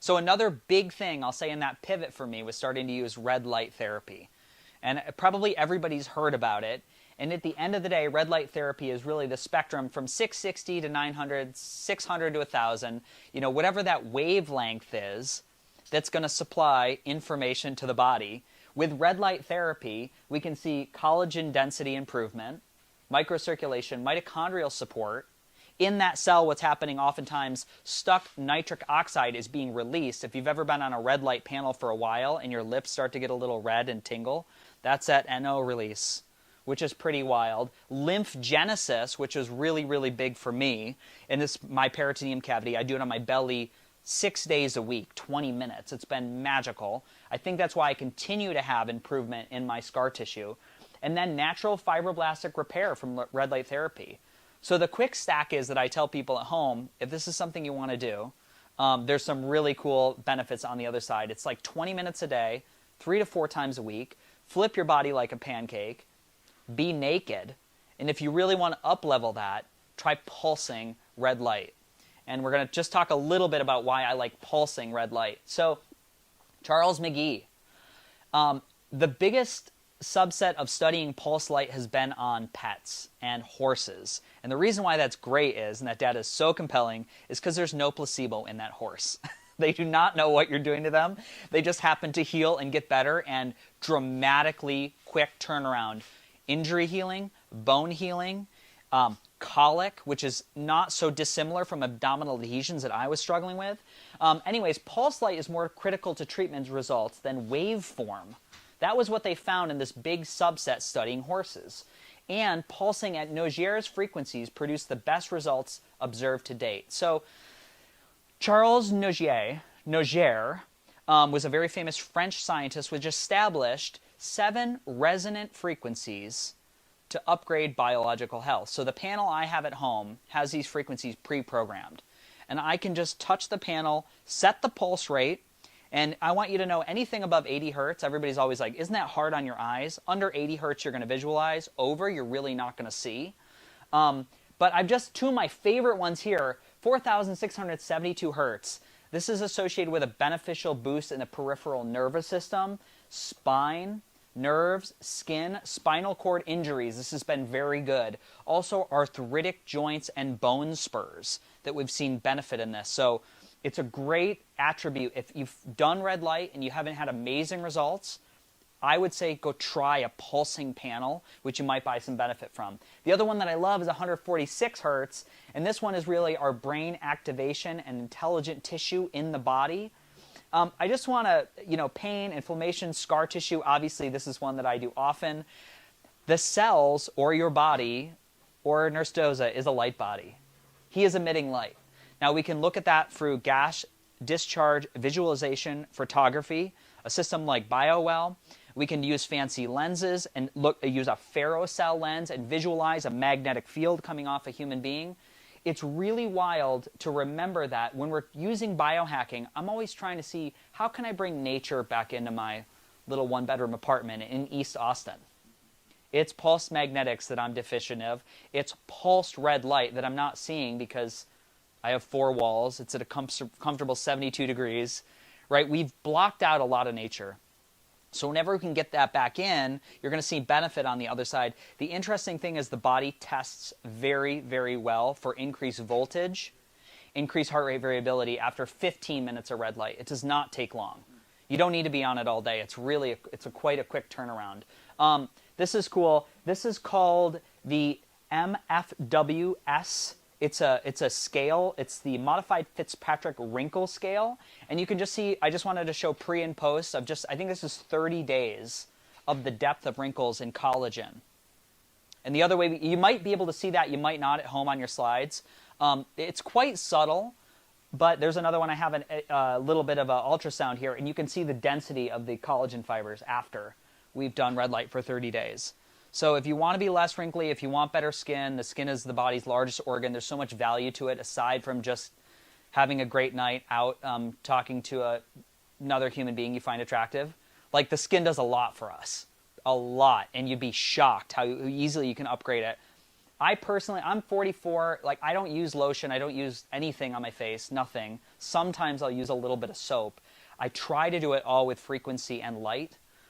So another big thing I'll say in that pivot for me was starting to use red light therapy. And probably everybody's heard about it. And at the end of the day, red light therapy is really the spectrum from 660 to 900, 600 to 1,000, whatever that wavelength is that's going to supply information to the body. With red light therapy, we can see collagen density improvement, microcirculation, mitochondrial support. In that cell, what's happening oftentimes, stuck nitric oxide is being released. If you've ever been on a red light panel for a while and your lips start to get a little red and tingle, that's that NO release, which is pretty wild. Lymphgenesis, which is really, really big for me, and this my peritoneum cavity. I do it on my belly 6 days a week, 20 minutes. It's been magical. I think that's why I continue to have improvement in my scar tissue. And then natural fibroblastic repair from red light therapy. So the quick stack is that I tell people at home, if this is something you want to do, there's some really cool benefits on the other side. It's like 20 minutes a day, 3 to 4 times a week. Flip your body like a pancake. Be naked. And if you really want to up-level that, try pulsing red light. And we're going to just talk a little bit about why I like pulsing red light. So Charles McGee, the biggest subset of studying pulse light has been on pets and horses. And the reason why that's great is, and that data is so compelling, is because there's no placebo in that horse. They do not know what you're doing to them. They just happen to heal and get better, and dramatically quick turnaround. Injury healing, bone healing, colic, which is not so dissimilar from abdominal adhesions that I was struggling with. Anyways, pulse light is more critical to treatment results than waveform. That was what they found in this big subset studying horses. And pulsing at Nogier's frequencies produced the best results observed to date. So Charles Nogier was a very famous French scientist which established 7 resonant frequencies to upgrade biological health. So the panel I have at home has these frequencies pre-programmed. And I can just touch the panel, set the pulse rate, and I want you to know anything above 80 hertz, everybody's always like, isn't that hard on your eyes? Under 80 hertz, you're going to visualize. Over, you're really not going to see. But I've just, 2 of my favorite ones here, 4,672 hertz. This is associated with a beneficial boost in the peripheral nervous system, spine, nerves, skin, spinal cord injuries. This has been very good. Also, arthritic joints and bone spurs that we've seen benefit in this. So it's a great attribute. If you've done red light and you haven't had amazing results, I would say go try a pulsing panel, which you might buy some benefit from. The other one that I love is 146 hertz, and this one is really our brain activation and intelligent tissue in the body. I just want to, pain, inflammation, scar tissue, obviously this is one that I do often. The cells, or your body, or Nurse Doza, is a light body. He is emitting light. Now we can look at that through gas discharge visualization photography, a system like BioWell. We can use fancy lenses and use a ferrocell lens and visualize a magnetic field coming off a human being. It's really wild to remember that when we're using biohacking, I'm always trying to see how can I bring nature back into my little 1-bedroom apartment in East Austin. It's pulsed magnetics that I'm deficient of. It's pulsed red light that I'm not seeing because I have 4 walls. It's at a comfortable 72 degrees, right? We've blocked out a lot of nature. So whenever we can get that back in, you're going to see benefit on the other side. The interesting thing is the body tests very, very well for increased voltage, increased heart rate variability after 15 minutes of red light. It does not take long. You don't need to be on it all day. It's really, quite a quick turnaround. This is cool. This is called the MFWS. It's a scale. It's the Modified Fitzpatrick Wrinkle Scale. And you can just see, I just wanted to show pre and post of I think this is 30 days of the depth of wrinkles in collagen. And the other way, you might be able to see that, you might not at home on your slides. It's quite subtle, but there's another one I have a little bit of an ultrasound here, and you can see the density of the collagen fibers after we've done red light for 30 days. So if you want to be less wrinkly, if you want better skin, the skin is the body's largest organ. There's so much value to it aside from just having a great night out talking to another human being you find attractive. Like the skin does a lot for us, a lot, and you'd be shocked how easily you can upgrade it. I personally, I'm 44, like I don't use lotion, I don't use anything on my face, nothing. Sometimes I'll use a little bit of soap. I try to do it all with frequency and light.